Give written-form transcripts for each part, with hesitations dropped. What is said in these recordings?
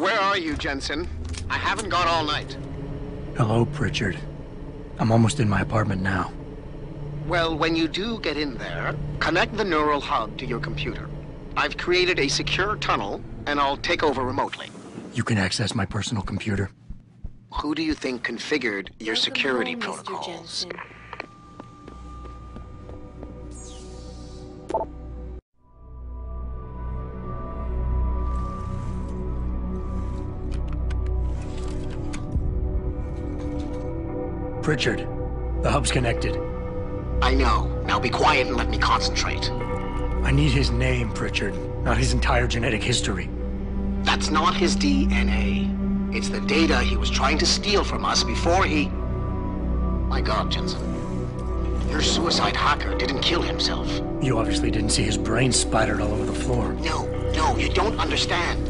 Where are you, Jensen? I haven't got all night. Hello, Pritchard. I'm almost in my apartment now. Well, when you do get in there, connect the neural hub to your computer. I've created a secure tunnel, and I'll take over remotely. You can access my personal computer. Who do you think configured your security protocols? Pritchard, the hub's connected. I know. Now be quiet and let me concentrate. I need his name, Pritchard, not his entire genetic history. That's not his DNA. It's the data he was trying to steal from us before he... My God, Jensen. Your suicide hacker didn't kill himself. You obviously didn't see his brain splattered all over the floor. No, you don't understand.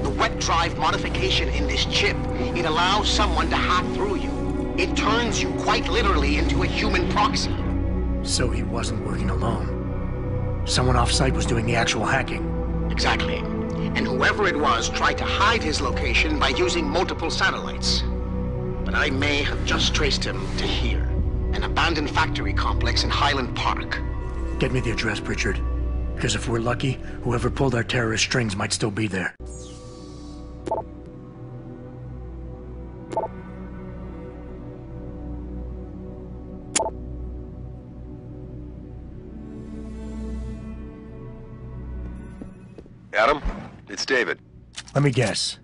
The wet drive modification in this chip, it allows someone to hack through you. It turns you quite literally into a human proxy. So he wasn't working alone. Someone off-site was doing the actual hacking. Exactly. And whoever it was tried to hide his location by using multiple satellites. But I may have just traced him to here, an abandoned factory complex in Highland Park. Get me the address, Pritchard. Because if we're lucky, whoever pulled our terrorist strings might still be there. Adam, it's David. Let me guess.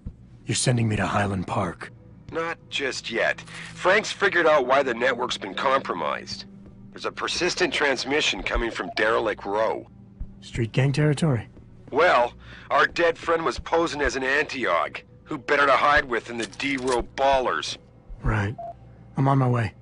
You're sending me to Highland Park. Not just yet. Frank's figured out why the network's been compromised. There's a persistent transmission coming from Derelict Row. Street gang territory? Well, our dead friend was posing as an anti-aug. Who better to hide with than the D-Row ballers? Right. I'm on my way.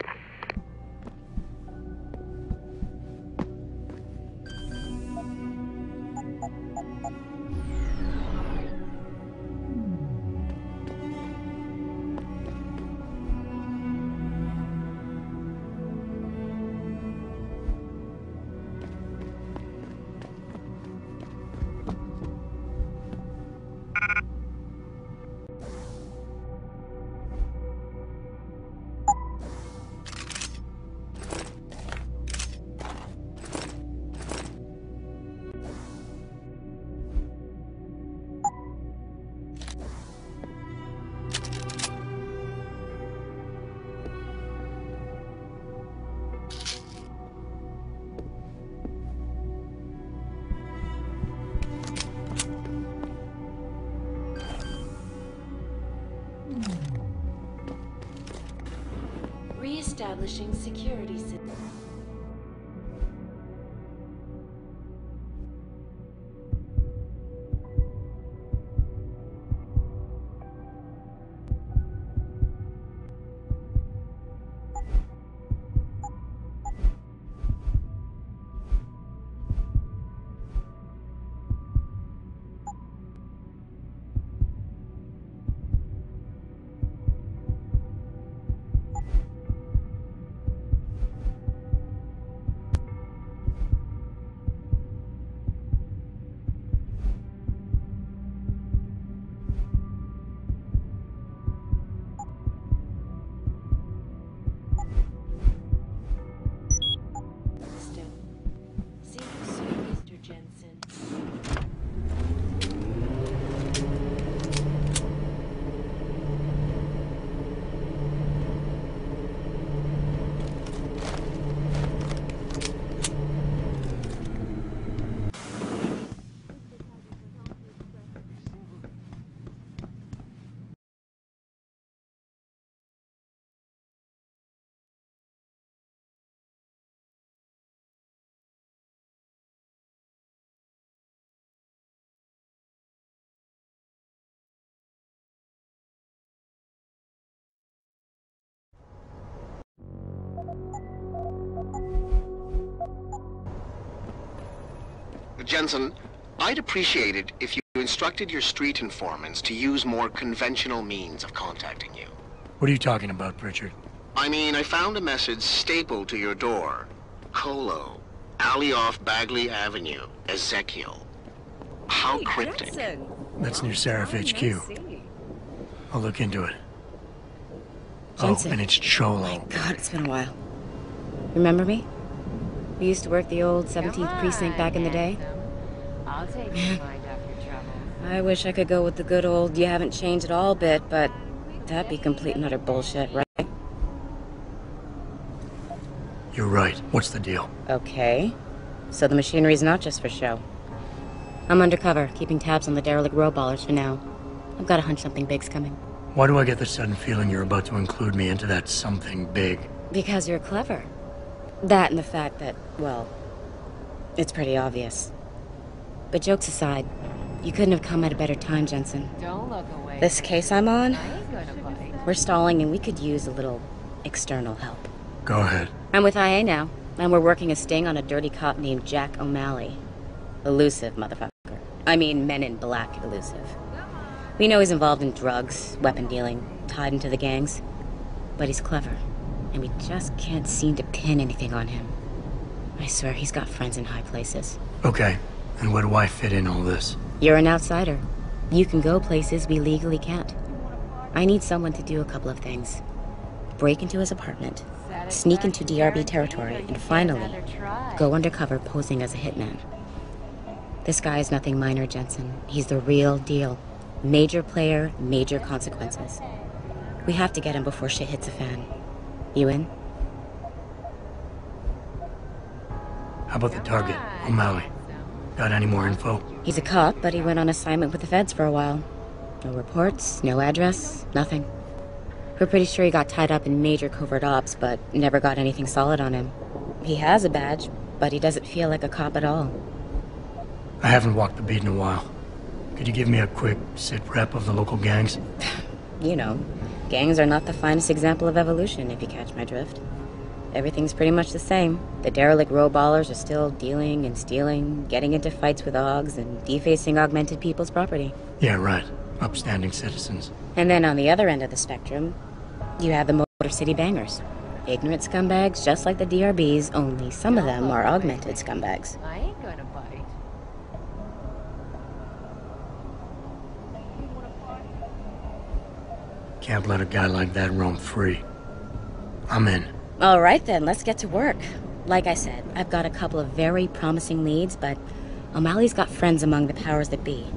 Re-establishing security system. Jensen, I'd appreciate it if you instructed your street informants to use more conventional means of contacting you. What are you talking about, Pritchard? I mean, I found a message stapled to your door. Colo, alley off Bagley Avenue, Ezekiel. How cryptic. That's near Seraph HQ. I'll look into it. Jensen. Oh, and it's Cholo. My God, it's been a while. Remember me? We used to work the old 17th precinct back in the day. I'll take your mind off your troubles. I wish I could go with the good old you haven't changed at all bit, but that'd be complete and utter bullshit, right? You're right. What's the deal? Okay. So the machinery's not just for show. I'm undercover, keeping tabs on the derelict row ballers for now. I've got a hunch something big's coming. Why do I get the sudden feeling you're about to include me into that something big? Because you're clever. That and the fact that, well, it's pretty obvious. But jokes aside, you couldn't have come at a better time, Jensen. Don't look away. This case I'm on, I ain't gonna bite. we're stalling and we could use a little external help. Go ahead. I'm with IA now, and we're working a sting on a dirty cop named Jack O'Malley. Elusive, motherfucker. I mean, Men in Black elusive. We know he's involved in drugs, weapon dealing, tied into the gangs. But he's clever, and we just can't seem to pin anything on him. I swear he's got friends in high places. Okay, and where do I fit in all this? You're an outsider. You can go places we legally can't. I need someone to do a couple of things. Break into his apartment, sneak into DRB territory, and finally, go undercover posing as a hitman. This guy is nothing minor, Jensen. He's the real deal. Major player, major consequences. We have to get him before shit hits the fan. You in? How about the target, O'Malley? Got any more info? He's a cop, but he went on assignment with the feds for a while. No reports, no address, nothing. We're pretty sure he got tied up in major covert ops, but never got anything solid on him. He has a badge, but he doesn't feel like a cop at all. I haven't walked the beat in a while. Could you give me a quick sit-rep of the local gangs? You know, gangs are not the finest example of evolution, if you catch my drift. Everything's pretty much the same. The derelict row ballers are still dealing and stealing, getting into fights with OGs, and defacing augmented people's property. Yeah, right. Upstanding citizens. And then on the other end of the spectrum, you have the Motor City Bangers. Ignorant scumbags just like the DRBs, only some of them are augmented scumbags. I ain't gonna bite. Can't let a guy like that roam free. I'm in. All right then, let's get to work. Like I said, I've got a couple of very promising leads, but O'Malley's got friends among the powers that be.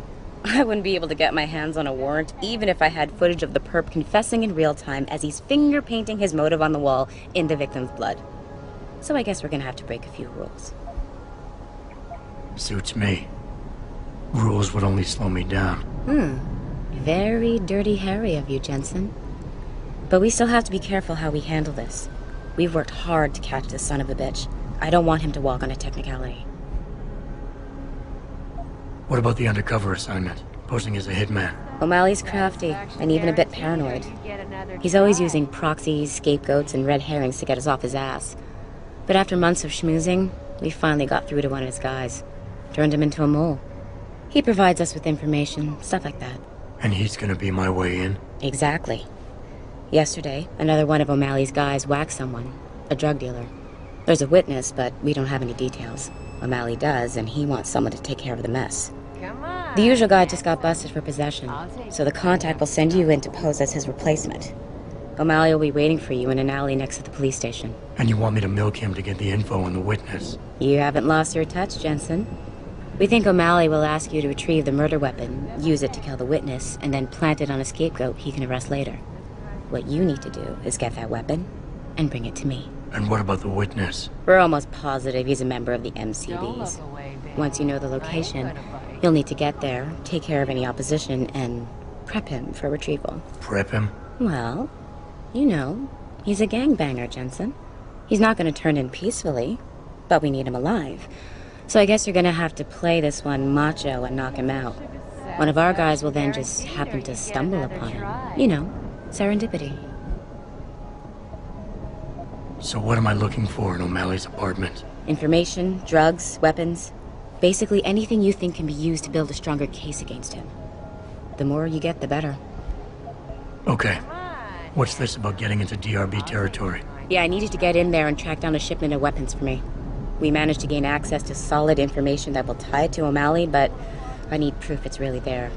I wouldn't be able to get my hands on a warrant, even if I had footage of the perp confessing in real time as he's finger painting his motive on the wall in the victim's blood. So I guess we're gonna have to break a few rules. Suits me. Rules would only slow me down. Very dirty Harry of you, Jensen. But we still have to be careful how we handle this. We've worked hard to catch this son of a bitch. I don't want him to walk on a technicality. What about the undercover assignment? Posing as a hitman. O'Malley's crafty, and even a bit paranoid. He's always using proxies, scapegoats, and red herrings to get us off his ass. But after months of schmoozing, we finally got through to one of his guys. Turned him into a mole. He provides us with information, stuff like that. And he's gonna be my way in? Exactly. Yesterday, another one of O'Malley's guys whacked someone, a drug dealer. There's a witness, but we don't have any details. O'Malley does, and he wants someone to take care of the mess. Come on. The usual guy just got busted for possession, so the contact will send you in to pose as his replacement. O'Malley will be waiting for you in an alley next to the police station. And you want me to milk him to get the info on the witness? You haven't lost your touch, Jensen. We think O'Malley will ask you to retrieve the murder weapon, use it to kill the witness, and then plant it on a scapegoat he can arrest later. What you need to do is get that weapon and bring it to me. And what about the witness? We're almost positive he's a member of the Don't MCBs. look away, baby. Once you know the location, you'll need to get there, take care of any opposition, and prep him for retrieval. Prep him? Well, you know, he's a gangbanger, Jensen. He's not going to turn in peacefully, but we need him alive. So I guess you're going to have to play this one macho and knock him out. One of our guys will then just happen to stumble upon him. You know, serendipity. So what am I looking for in O'Malley's apartment? Information, drugs, weapons. Basically anything you think can be used to build a stronger case against him. The more you get, the better. Okay. What's this about getting into DRB territory? Yeah, I need you to get in there and track down a shipment of weapons for me. We managed to gain access to solid information that will tie it to O'Malley, but I need proof it's really there.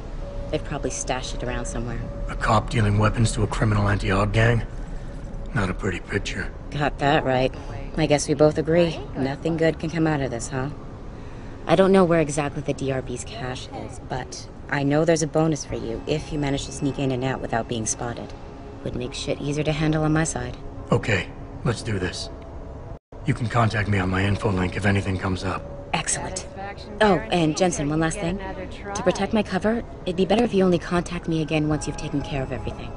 They've probably stashed it around somewhere. A cop dealing weapons to a criminal anti-Aug gang? Not a pretty picture. Got that right. I guess we both agree. Nothing good can come out of this, huh? I don't know where exactly the DRB's cache is, but I know there's a bonus for you if you manage to sneak in and out without being spotted. Would make shit easier to handle on my side. Okay, let's do this. You can contact me on my info link if anything comes up. Excellent. Oh, and Jensen, one last thing. To protect my cover, it'd be better if you only contact me again once you've taken care of everything.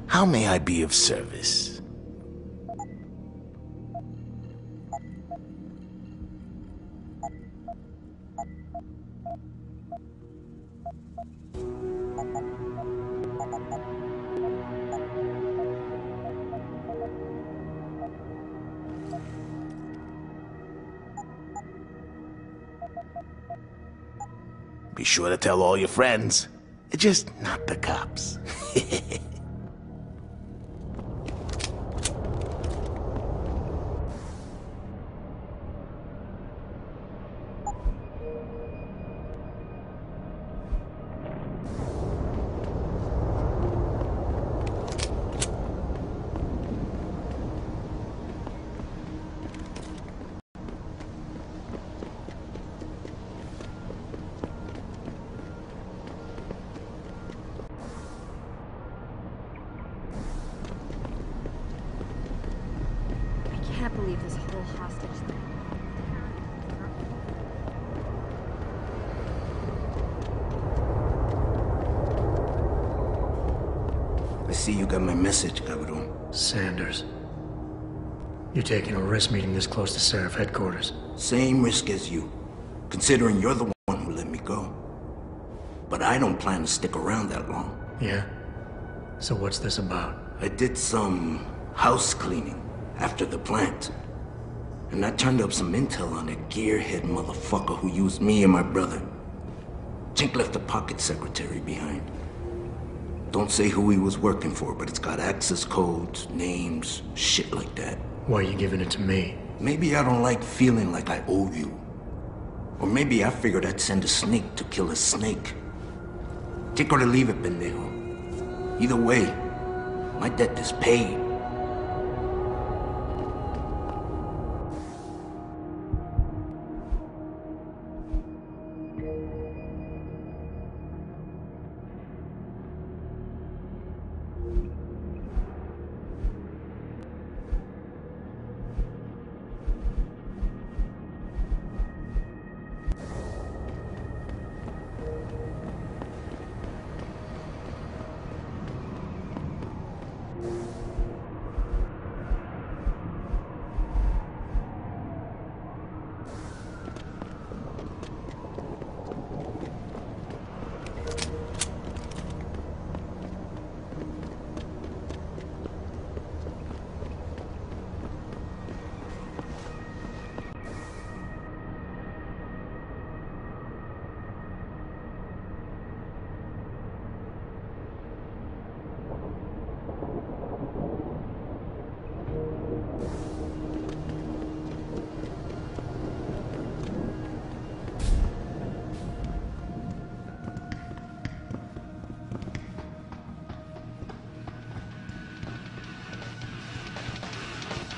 How may I be of service? Be sure to tell all your friends. Just not the cops. I can't believe this whole hostage thing. I see you got my message, cabrón. Sanders. You're taking a risk meeting this close to Seraph headquarters. Same risk as you, considering you're the one who let me go. But I don't plan to stick around that long. Yeah? So what's this about? I did some house cleaning after the plant. And I turned up some intel on that gearhead motherfucker who used me and my brother. Chink left a pocket secretary behind. Don't say who he was working for, but it's got access codes, names, shit like that. Why are you giving it to me? Maybe I don't like feeling like I owe you. Or maybe I figured I'd send a snake to kill a snake. Take or to leave it, pendejo. Either way, my debt is paid.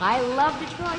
I love Detroit.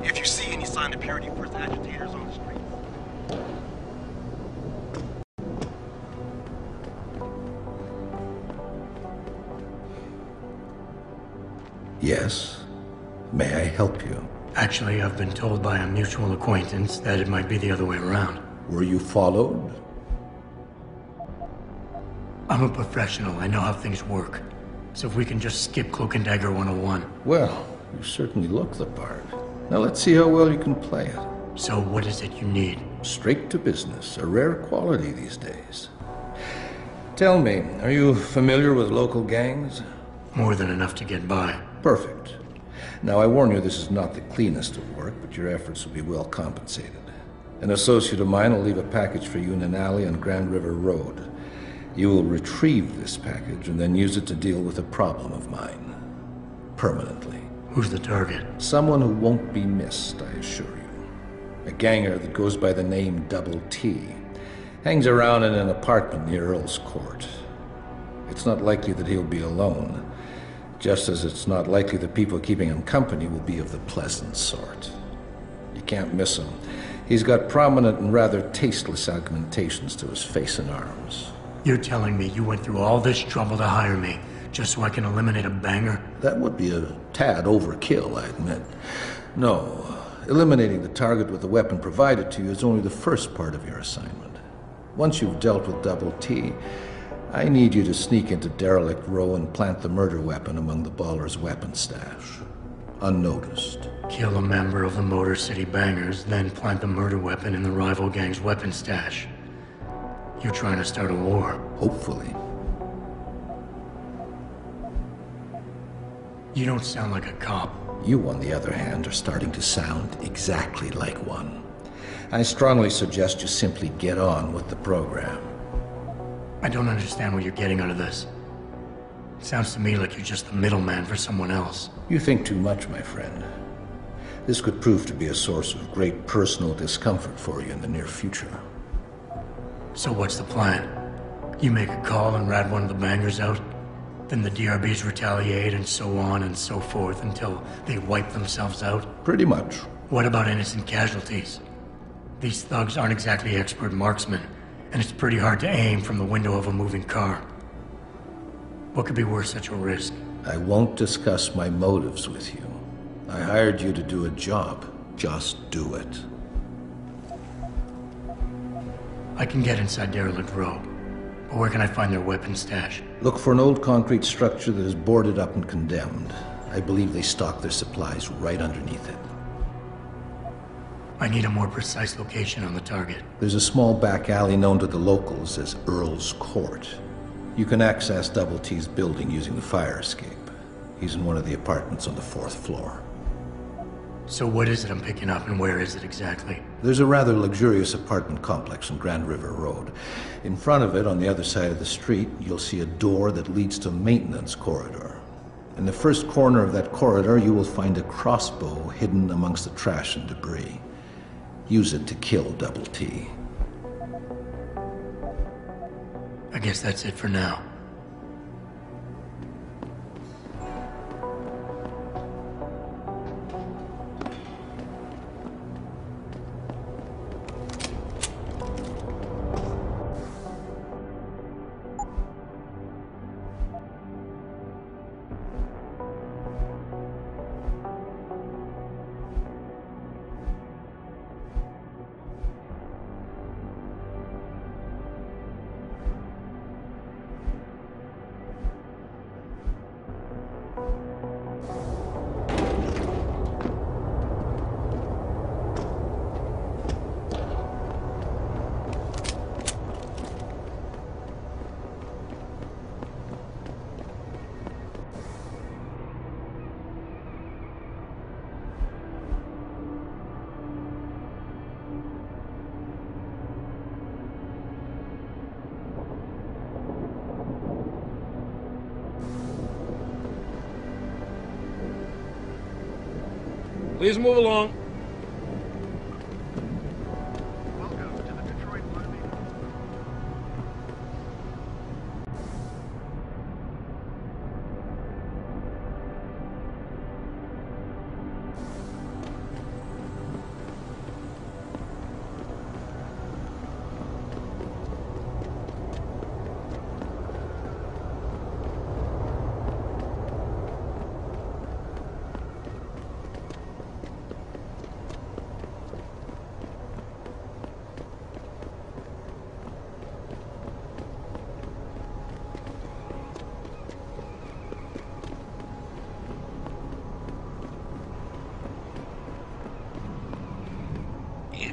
If you see any sign of purity first agitators on the streets. Yes? May I help you? Actually, I've been told by a mutual acquaintance that it might be the other way around. Were you followed? I'm a professional. I know how things work. So if we can just skip Cloak and Dagger 101. Well, you certainly look the part. Now let's see how well you can play it. So what is it you need? Straight to business, a rare quality these days. Tell me, are you familiar with local gangs? More than enough to get by. Perfect. Now I warn you, this is not the cleanest of work, but your efforts will be well compensated. An associate of mine will leave a package for you in an alley on Grand River Road. You will retrieve this package and then use it to deal with a problem of mine. Permanently. Who's the target? Someone who won't be missed, I assure you. A ganger that goes by the name Double T. Hangs around in an apartment near Earl's Court. It's not likely that he'll be alone, just as it's not likely the people keeping him company will be of the pleasant sort. You can't miss him. He's got prominent and rather tasteless augmentations to his face and arms. You're telling me you went through all this trouble to hire me, just so I can eliminate a banger? That would be a tad overkill, I admit. No, eliminating the target with the weapon provided to you is only the first part of your assignment. Once you've dealt with Double T, I need you to sneak into Derelict Row and plant the murder weapon among the Baller's weapon stash. Unnoticed. Kill a member of the Motor City Bangers, then plant the murder weapon in the rival gang's weapon stash. You're trying to start a war. Hopefully. You don't sound like a cop. You, on the other hand, are starting to sound exactly like one. I strongly suggest you simply get on with the program. I don't understand what you're getting out of this. It sounds to me like you're just the middleman for someone else. You think too much, my friend. This could prove to be a source of great personal discomfort for you in the near future. So what's the plan? You make a call and rat one of the bangers out? Then the DRBs retaliate and so on and so forth until they wipe themselves out? Pretty much. What about innocent casualties? These thugs aren't exactly expert marksmen, and it's pretty hard to aim from the window of a moving car. What could be worth such a risk? I won't discuss my motives with you. I hired you to do a job. Just do it. I can get inside Derelict Row, but where can I find their weapon stash? Look for an old concrete structure that is boarded up and condemned. I believe they stock their supplies right underneath it. I need a more precise location on the target. There's a small back alley known to the locals as Earl's Court. You can access Double T's building using the fire escape. He's in one of the apartments on the 4th floor. So what is it I'm picking up, and where is it exactly? There's a rather luxurious apartment complex on Grand River Road. In front of it, on the other side of the street, you'll see a door that leads to a maintenance corridor. In the first corner of that corridor, you will find a crossbow hidden amongst the trash and debris. Use it to kill Double T. I guess that's it for now. Please move along. Welcome to the Detroit Lobby.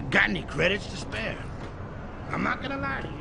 Got any credits to spare? I'm not gonna lie to you.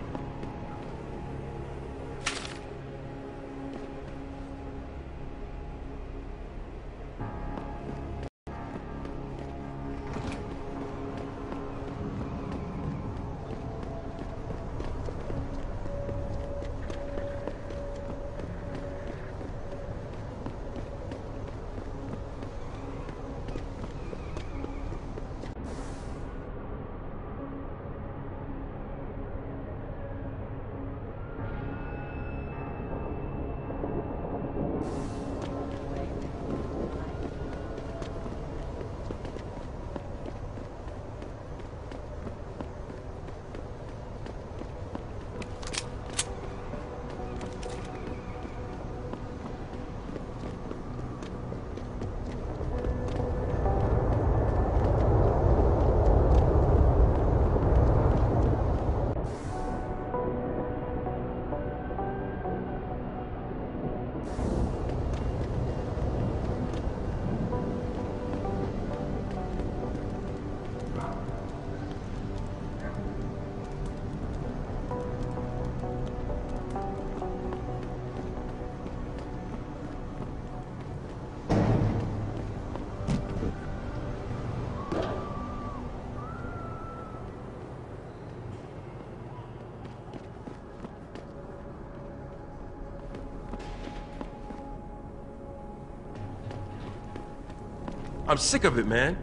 I'm sick of it, man.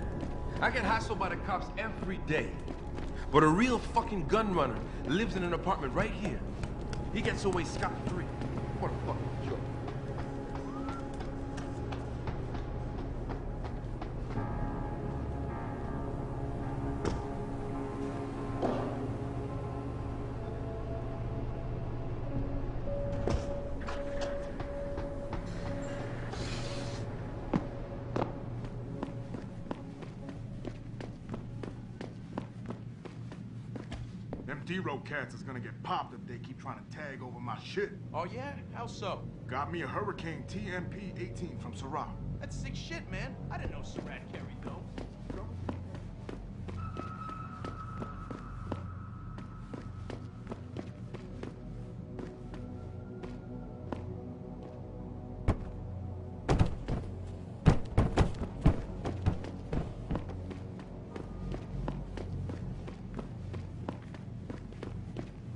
I get hassled by the cops every day. But a real fucking gun runner lives in an apartment right here. He gets away scot-free. What a fucking joke. Them D-Row cats is gonna get popped if they keep trying to tag over my shit. Oh yeah? How so? Got me a Hurricane TMP-18 from Syrah. That's sick shit, man. I didn't know Surratt carried those.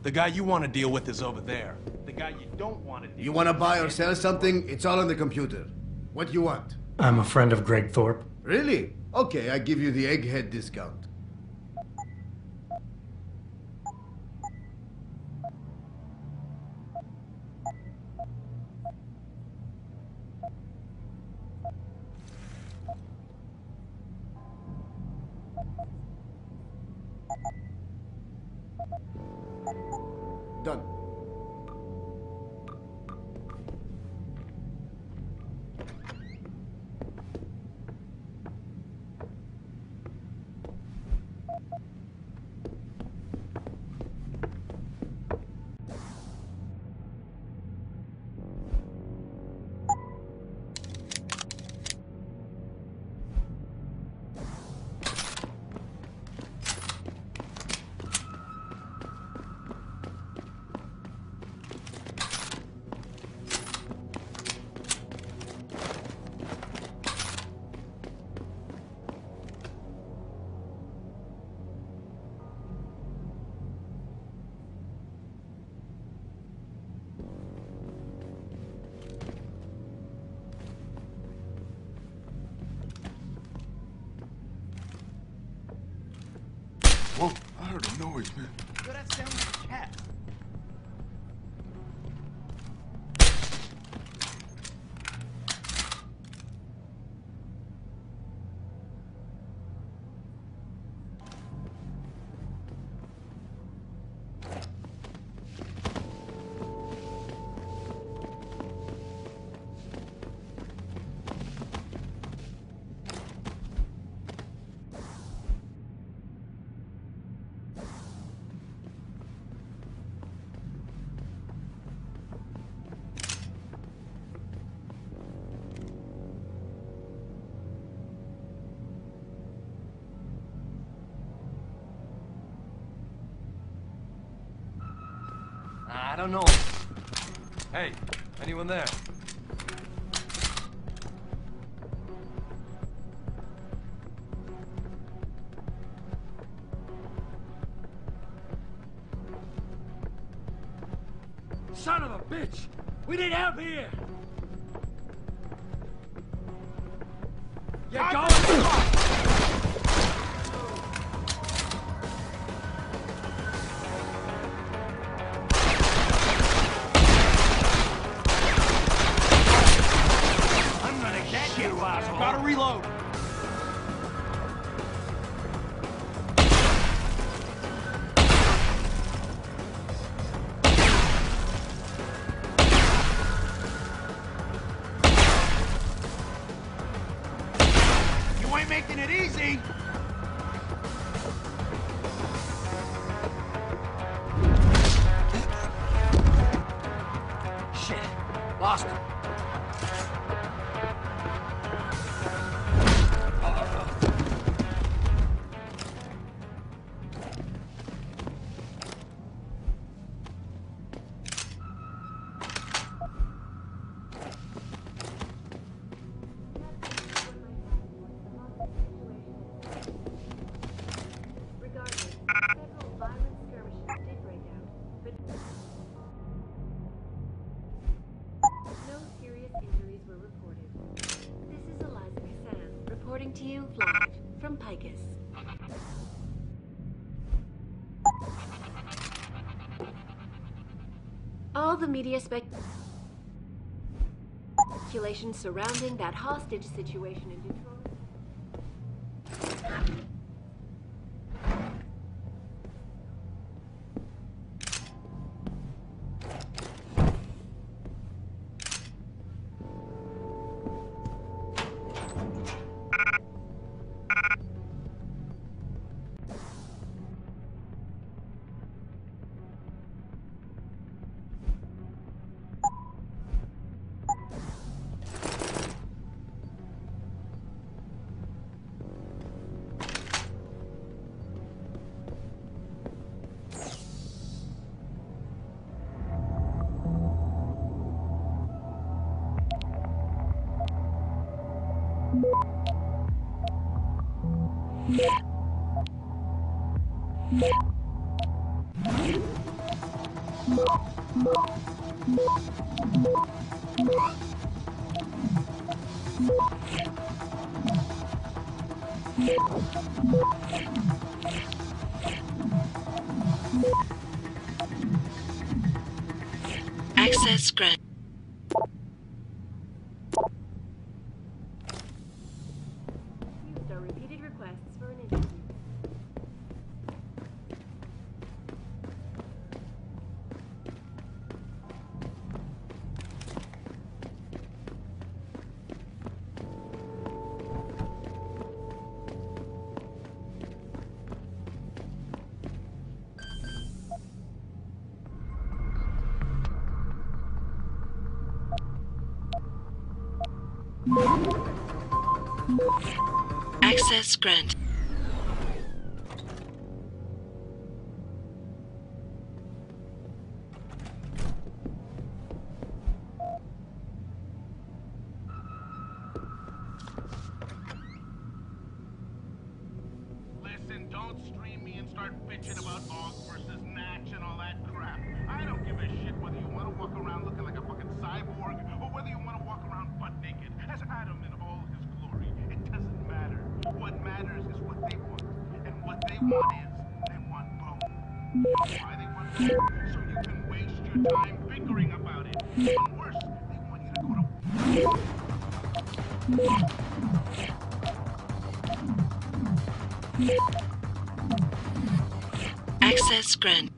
The guy you want to deal with is over there. The guy you don't want to deal with... You want to buy or sell something? It's all on the computer. What do you want? I'm a friend of Greg Thorpe. Really? Okay, I give you the egghead discount. Done. Whoa, I heard a noise, man. Yo, that sounds like a cat. I don't know. Hey, anyone there? Son of a bitch! We need help here! You're going! Gotta reload. You ain't making it easy. Shit. Lost him. Reporting to you live from Picus. All the media speculation surrounding that hostage situation in Detroit. Access granted. Used our repeated requests for an interview. Access granted. Listen, don't stream me and start bitching about Og versus Natch and all that crap. I don't give a shit whether you want to walk around looking like a fucking cyborg or whether you want to walk around butt naked as Adam in all his glory. It doesn't matter. What matters is what they want. And what they want is, they Why they want to? So you can waste your time bickering about it. And worse, they want you to go to... Access granted.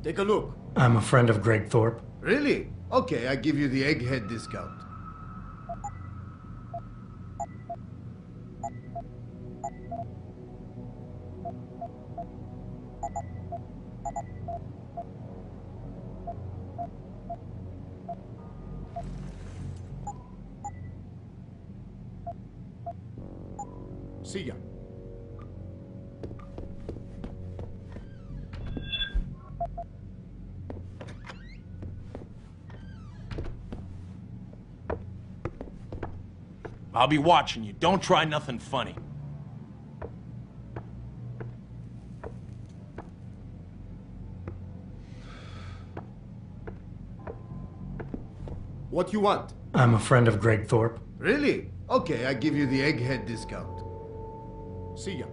Take a look. I'm a friend of Greg Thorpe. Really? Okay, I give you the egghead discount. See ya. I'll be watching you. Don't try nothing funny. What you want? I'm a friend of Greg Thorpe. Really? Okay, I give you the egghead discount. See ya.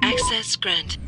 Access granted.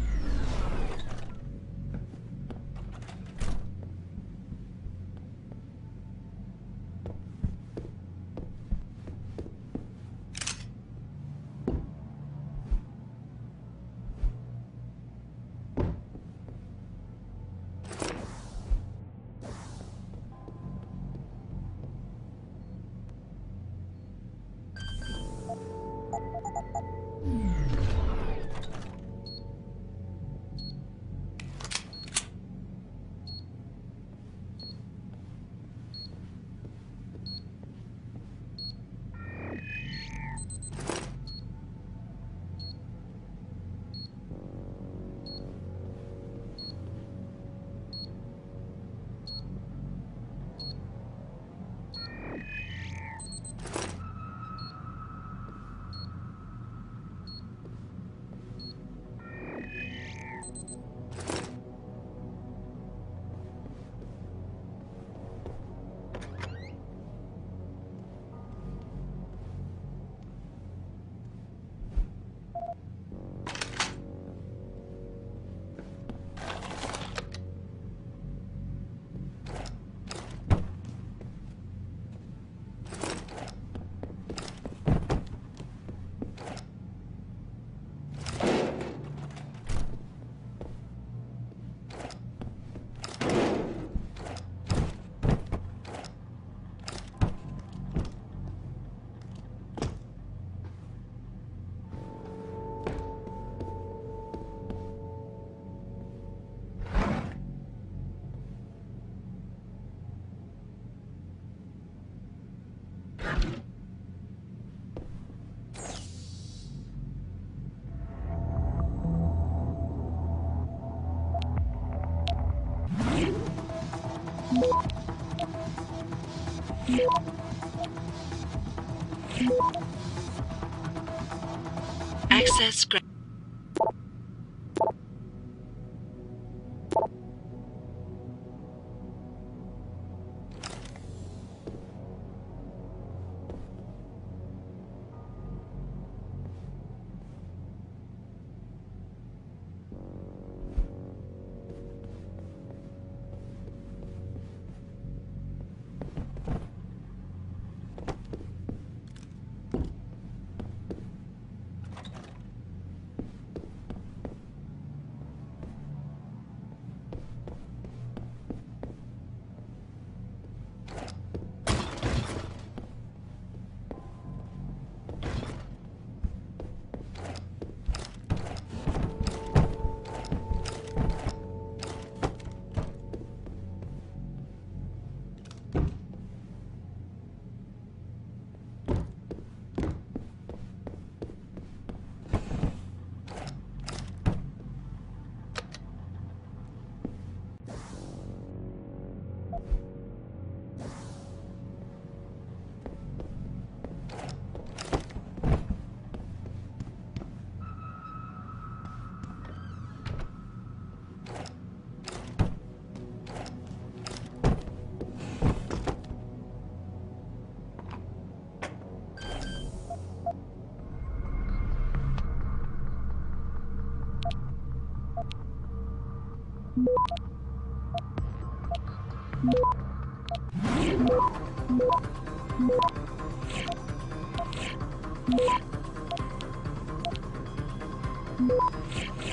Access granted.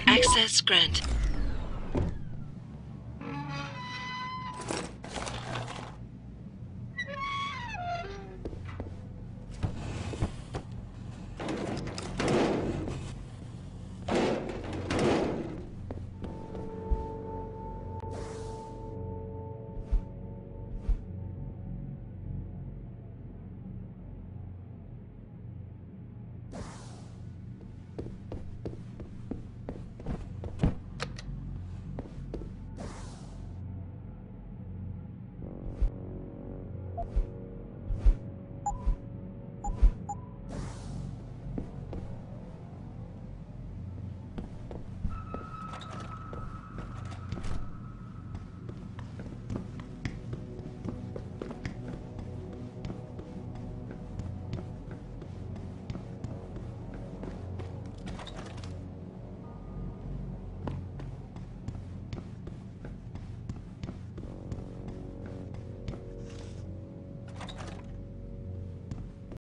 Access granted.